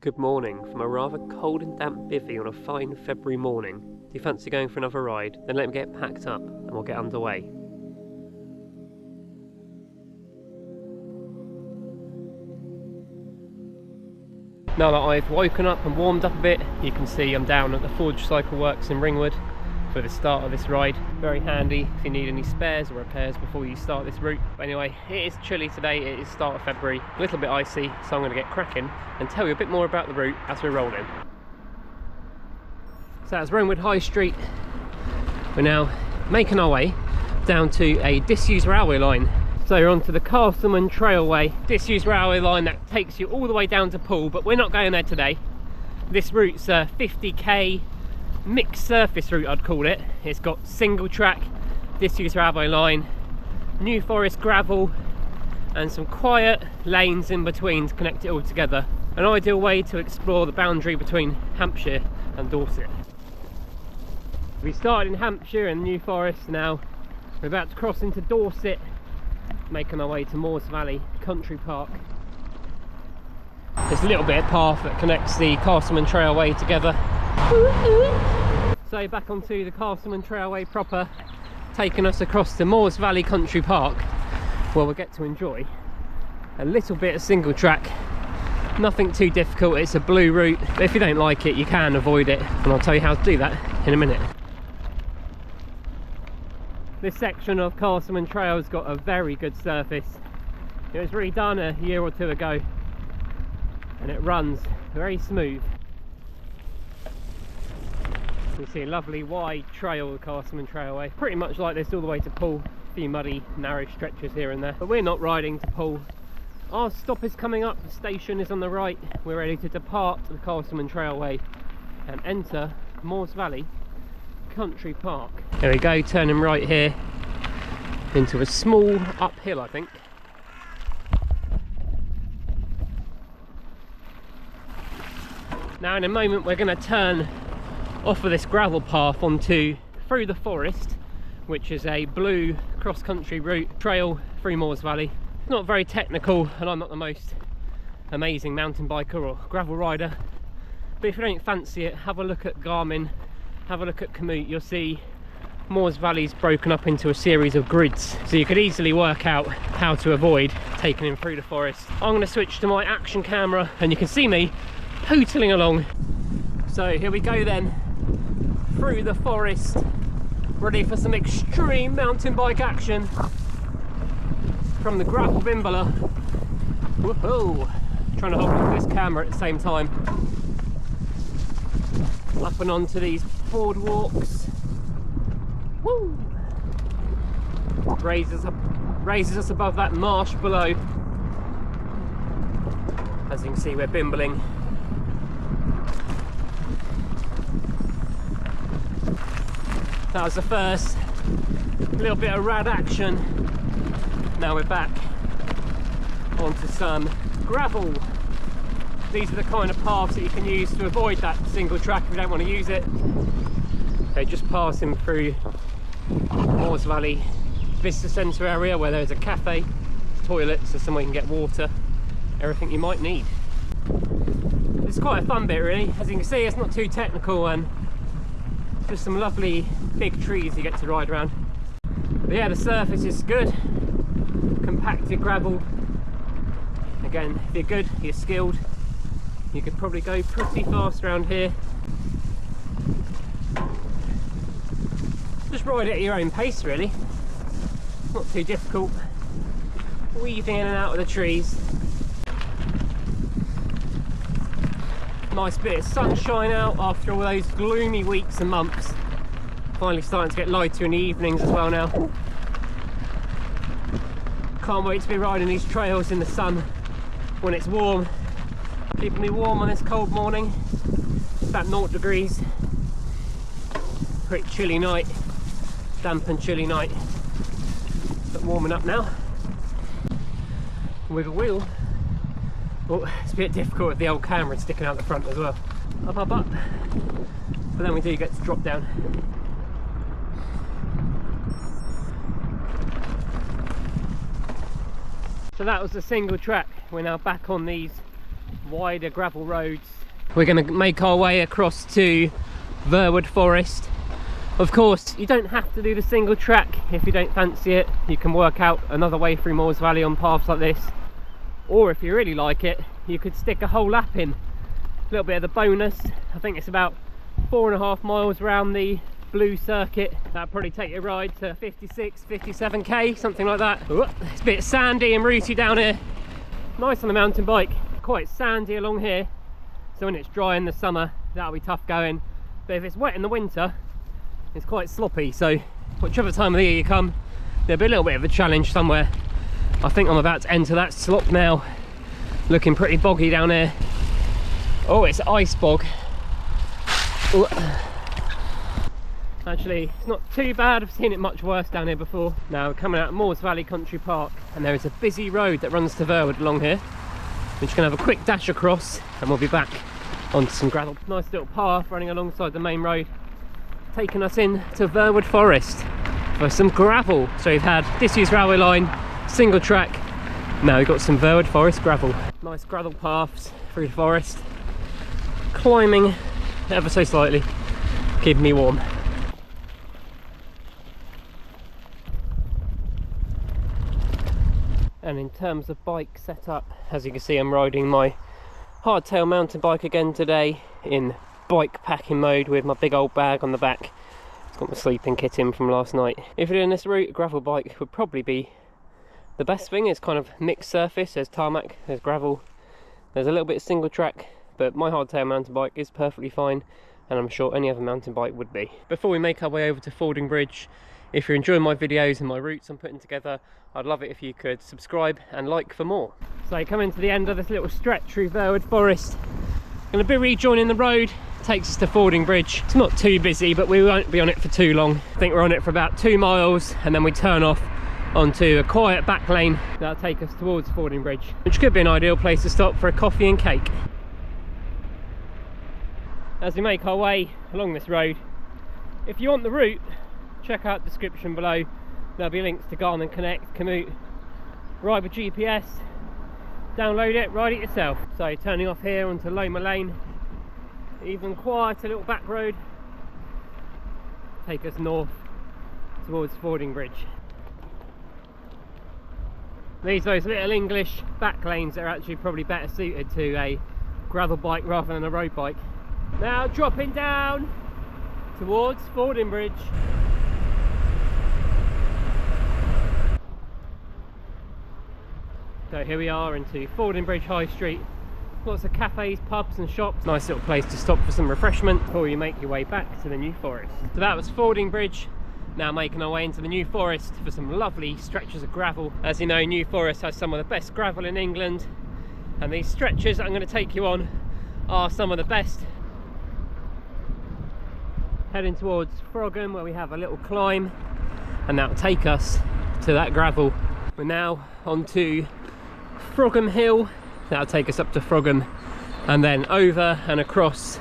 Good morning from a rather cold and damp bivvy on a fine February morning. Do you fancy going for another ride? Then let me get packed up and we'll get underway. Now that I've woken up and warmed up a bit, you can see I'm down at the Forge Cycleworks in Ringwood for the start of this ride. Very handy if you need any spares or repairs before you start this route. But anyway, it is chilly today, it is start of February, a little bit icy, so I'm going to get cracking and tell you a bit more about the route as we roll in. So that's Ringwood High Street. We're now making our way down to a disused railway line. So you're onto the Castleman Trailway, disused railway line that takes you all the way down to Poole, but we're not going there today. This route's a 50k mixed surface route, I'd call it. It's got single track, disused railway line, New Forest gravel, and some quiet lanes in between to connect it all together. An ideal way to explore the boundary between Hampshire and Dorset. We started in Hampshire and New Forest, now we're about to cross into Dorset, making our way to Moors Valley Country Park. There's a little bit of path that connects the Castleman Trailway together. So back onto the Castleman Trailway proper, taking us across to Moors Valley Country Park, where we'll get to enjoy a little bit of single track. Nothing too difficult, it's a blue route, but if you don't like it you can avoid it, and I'll tell you how to do that in a minute. This section of Castleman Trail has got a very good surface. It was redone a year or two ago and it runs very smooth. You see a lovely wide trail, the Castleman Trailway. Pretty much like this all the way to Poole. A few muddy, narrow stretches here and there. But we're not riding to Poole. Our stop is coming up, the station is on the right. We're ready to depart the Castleman Trailway and enter Moors Valley Country Park. There we go, turning right here into a small uphill, I think. Now in a moment we're going to turn off of this gravel path onto through the forest, which is a blue cross-country route trail through Moors Valley. It's not very technical and I'm not the most amazing mountain biker or gravel rider, but if you don't fancy it, have a look at Garmin, have a look at Komoot. You'll see Moors Valley's broken up into a series of grids, so you could easily work out how to avoid taking him through the forest. I'm going to switch to my action camera and you can see me pootling along. So here we go then, through the forest, ready for some extreme mountain bike action from the grapple bimbler. Woohoo! Trying to hold on to this camera at the same time. Up and onto these boardwalks. Woo! Raises us above that marsh below. As you can see, we're bimbling. That was the first little bit of rad action. Now we're back onto some gravel. These are the kind of paths that you can use to avoid that single track if you don't want to use it. Okay, just passing through Moors Valley Visitor Centre area where there's a cafe, toilets, so somewhere you can get water, everything you might need. It's quite a fun bit really. As you can see, it's not too technical and just some lovely big trees you get to ride around. But yeah, the surface is good, compacted gravel. Again, if you're good, you're skilled, you could probably go pretty fast around here. Just ride it at your own pace really, not too difficult. Weaving in and out of the trees. Nice bit of sunshine out after all those gloomy weeks and months. Finally starting to get lighter in the evenings as well now. Can't wait to be riding these trails in the sun when it's warm. Keeping me warm on this cold morning. It's about 0 degrees. Pretty chilly night. Damp and chilly night. But warming up now. Wiggle wheel. Oh, it's a bit difficult with the old camera sticking out the front as well. Up, up, up. But then we do get to drop down. So that was the single track. We're now back on these wider gravel roads. We're going to make our way across to Verwood Forest. Of course, you don't have to do the single track if you don't fancy it. You can work out another way through Moors Valley on paths like this, or if you really like it, you could stick a whole lap in. A little bit of the bonus. I think it's about 4.5 miles around the blue circuit. That'll probably take your ride to 56, 57k, something like that. Ooh, it's a bit sandy and rooty down here. Nice on the mountain bike. Quite sandy along here, so when it's dry in the summer, that'll be tough going. But if it's wet in the winter, it's quite sloppy. So whichever time of the year you come, there'll be a little bit of a challenge somewhere. I think I'm about to enter that slop now. Looking pretty boggy down here. Oh, it's ice bog. Ooh. Actually, it's not too bad. I've seen it much worse down here before. Now we're coming out of Moors Valley Country Park, and there is a busy road that runs to Verwood along here. We're just going to have a quick dash across and we'll be back onto some gravel. Nice little path running alongside the main road, taking us in to Verwood Forest for some gravel. So we've had disused railway line, single track. Now we've got some Verwood Forest gravel. Nice gravel paths through the forest, climbing ever so slightly, keeping me warm. And in terms of bike setup, as you can see, I'm riding my hardtail mountain bike again today in bike packing mode with my big old bag on the back. It's got my sleeping kit in from last night. If you're doing this route, a gravel bike would probably be the best thing. It's kind of mixed surface. There's tarmac, there's gravel, there's a little bit of single track, but my hardtail mountain bike is perfectly fine, and I'm sure any other mountain bike would be. Before we make our way over to Fording Bridge, if you're enjoying my videos and my routes I'm putting together, I'd love it if you could subscribe and like for more. So coming to the end of this little stretch through Verwood Forest, going to be rejoining the road, takes us to Fording Bridge. It's not too busy, but we won't be on it for too long. I think we're on it for about 2 miles, and then we turn off onto a quiet back lane that'll take us towards Fording Bridge, which could be an ideal place to stop for a coffee and cake. As we make our way along this road, if you want the route, check out the description below. There'll be links to Garmin Connect, Komoot, ride with GPS, download it, ride it yourself. So turning off here onto Loma Lane, even quieter little back road, take us north towards Fording Bridge. Those little English back lanes are actually probably better suited to a gravel bike rather than a road bike. Now dropping down towards Fording Bridge. So here we are into Fording Bridge High Street. Lots of cafes, pubs and shops. Nice little place to stop for some refreshment before you make your way back to the New Forest. So that was Fording Bridge. Now making our way into the New Forest for some lovely stretches of gravel. As you know, New Forest has some of the best gravel in England, and these stretches that I'm going to take you on are some of the best. Heading towards Frogham, where we have a little climb, and that will take us to that gravel. We're now onto Frogham Hill. That'll take us up to Frogham, and then over and across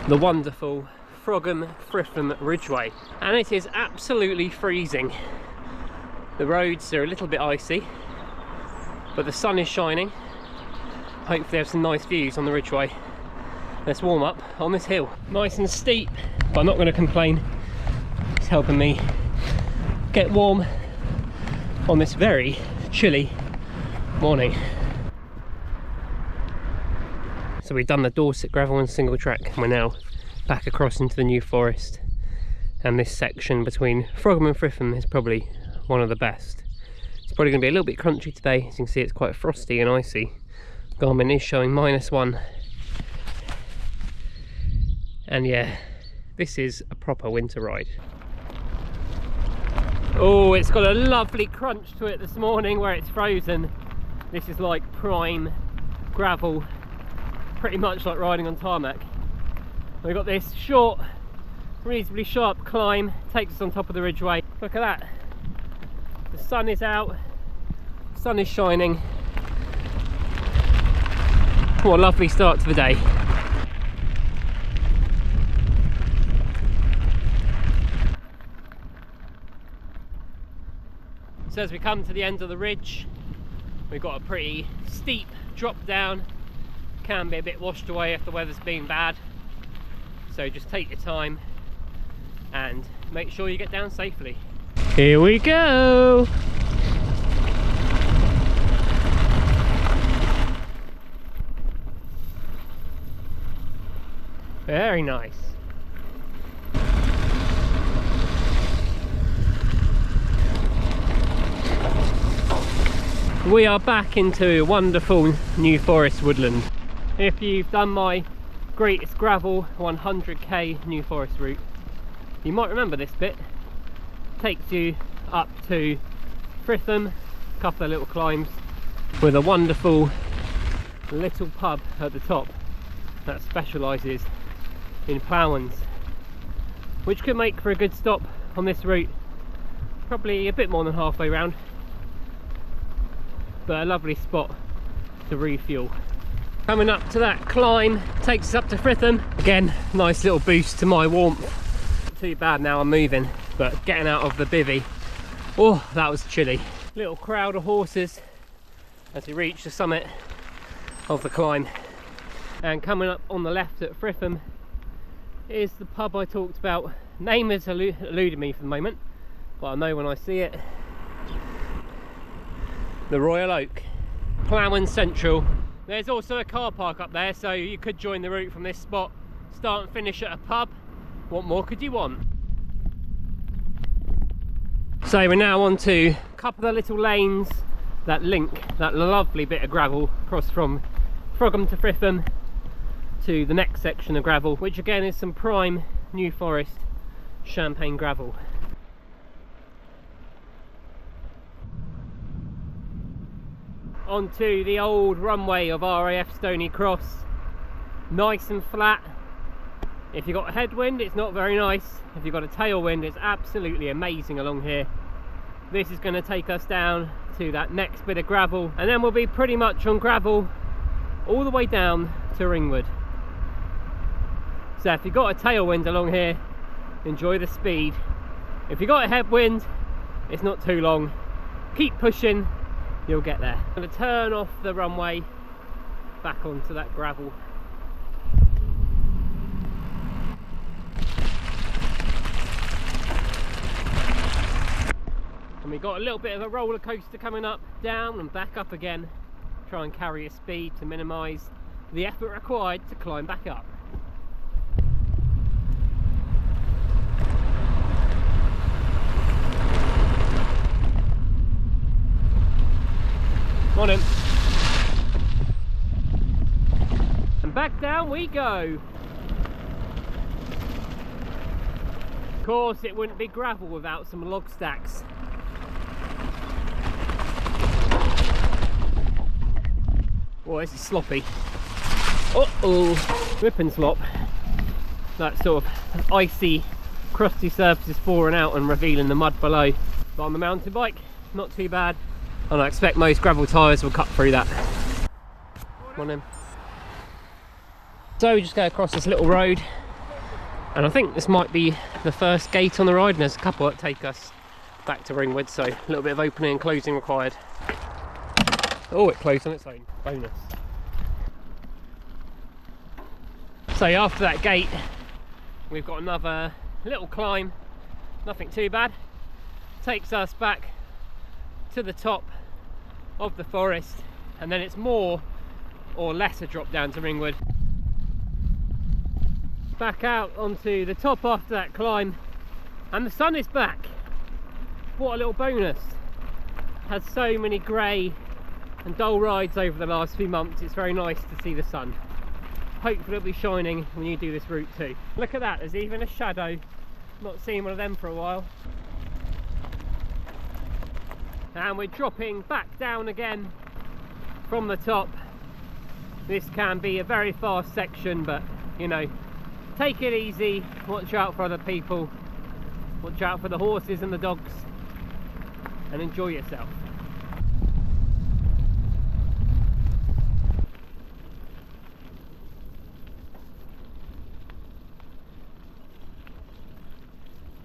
the wonderful Frogham Fritham Ridgeway. And it is absolutely freezing. The roads are a little bit icy, but the sun is shining. Hopefully have some nice views on the ridgeway. Let's warm up on this hill. Nice and steep, but I'm not going to complain. It's helping me get warm on this very chilly morning. So we've done the Dorset gravel and single track, and we're now back across into the New Forest. And this section between Frogham and Fritham is probably one of the best. It's probably going to be a little bit crunchy today. As you can see, it's quite frosty and icy. Garmin is showing -1. And yeah, this is a proper winter ride. Oh, it's got a lovely crunch to it this morning where it's frozen. This is like prime gravel, pretty much like riding on tarmac. We've got this short, reasonably sharp climb, takes us on top of the ridgeway. Look at that. The sun is out, sun is shining. What a lovely start to the day. So as we come to the end of the ridge, we've got a pretty steep drop down, can be a bit washed away if the weather's been bad, so just take your time and make sure you get down safely. Here we go! Very nice. We are back into wonderful New Forest woodland. If you've done my greatest gravel 100k New Forest route, you might remember this bit. It takes you up to Fritham, a couple of little climbs, with a wonderful little pub at the top that specialises in ploughlands, which could make for a good stop on this route, probably a bit more than halfway round, but a lovely spot to refuel. Coming up to that climb takes us up to Fritham. Again, nice little boost to my warmth. Not too bad now I'm moving, but getting out of the bivvy, oh, that was chilly. Little crowd of horses as we reach the summit of the climb. And coming up on the left at Fritham is the pub I talked about. Name has eluded me for the moment, but I know when I see it. The Royal Oak, Ploughman Central. There's also a car park up there, so you could join the route from this spot, start and finish at a pub. What more could you want? So we're now on to a couple of little lanes that link that lovely bit of gravel across from Frogham to Fritham to the next section of gravel, which again is some prime New Forest champagne gravel. Onto the old runway of RAF Stony Cross, nice and flat. If you've got a headwind, it's not very nice. If you've got a tailwind, it's absolutely amazing along here. This is going to take us down to that next bit of gravel, and then we'll be pretty much on gravel all the way down to Ringwood. So if you've got a tailwind along here, enjoy the speed. If you've got a headwind, it's not too long. Keep pushing, you'll get there. I'm going to turn off the runway back onto that gravel. And we've got a little bit of a roller coaster coming up, down and back up again. Try and carry a speed to minimise the effort required to climb back up. On him. And back down we go. Of course it wouldn't be gravel without some log stacks. Oh, this is sloppy. Uh-oh. Rip and slop. That sort of icy, crusty surface is pouring out and revealing the mud below. But on the mountain bike, not too bad. And I expect most gravel tyres will cut through that. On him. So we just go across this little road, and I think this might be the first gate on the ride, and there's a couple that take us back to Ringwood, so a little bit of opening and closing required. Oh, it closed on its own. Bonus. So after that gate, we've got another little climb. Nothing too bad. Takes us back to the top of the forest, and then it's more or less a drop down to Ringwood. Back out onto the top after that climb, and the sun is back. What a little bonus. Had so many grey and dull rides over the last few months. It's very nice to see the sun. Hopefully it'll be shining when you do this route too. Look at that, there's even a shadow. Not seen one of them for a while. And we're dropping back down again from the top. This can be a very fast section, but you know, take it easy, watch out for other people, watch out for the horses and the dogs, and enjoy yourself.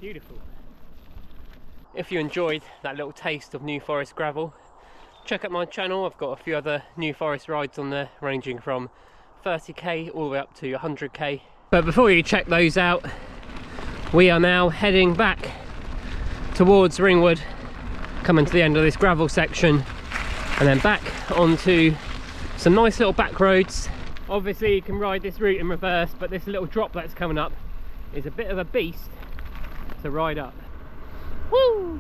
Beautiful. If you enjoyed that little taste of New Forest gravel, check out my channel. I've got a few other New Forest rides on there, ranging from 30k all the way up to 100k. But before you check those out, we are now heading back towards Ringwood, coming to the end of this gravel section, and then back onto some nice little back roads. Obviously you can ride this route in reverse, but this little drop that's coming up is a bit of a beast to ride up. Woo!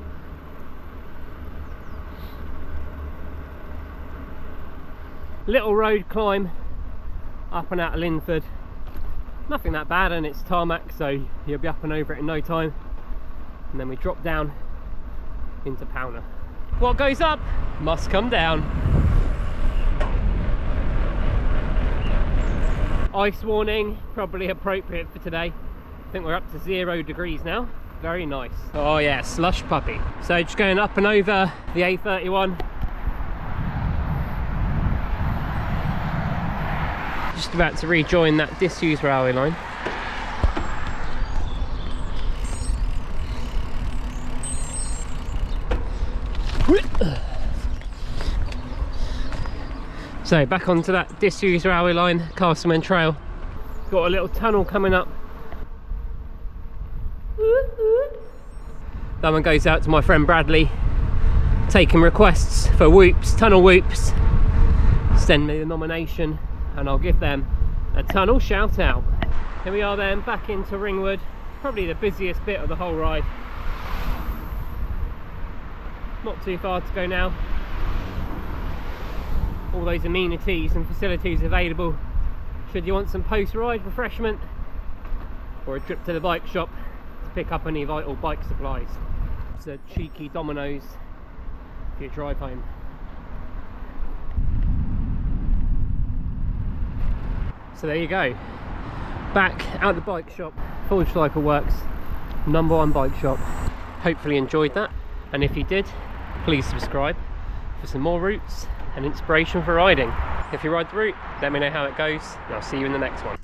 Little road climb up and out of Linford. Nothing that bad, and it's tarmac, so you'll be up and over it in no time. And then we drop down into Powner. What goes up must come down. Ice warning, probably appropriate for today. I think we're up to 0 degrees now. Very nice. Oh yeah, slush puppy. So just going up and over the A31. Just about to rejoin that disused railway line. So back onto that disused railway line, Castleman Trail. Got a little tunnel coming up. That one goes out to my friend Bradley, taking requests for whoops, tunnel whoops. Send me the nomination and I'll give them a tunnel shout out. Here we are then, back into Ringwood, probably the busiest bit of the whole ride. Not too far to go now. All those amenities and facilities available should you want some post-ride refreshment or a trip to the bike shop to pick up any vital bike supplies. It's a cheeky Domino's for your drive home. So there you go, back at the bike shop, Forge Cycleworks, #1 bike shop. Hopefully you enjoyed that, and if you did, please subscribe for some more routes and inspiration for riding. If you ride the route, let me know how it goes, and I'll see you in the next one.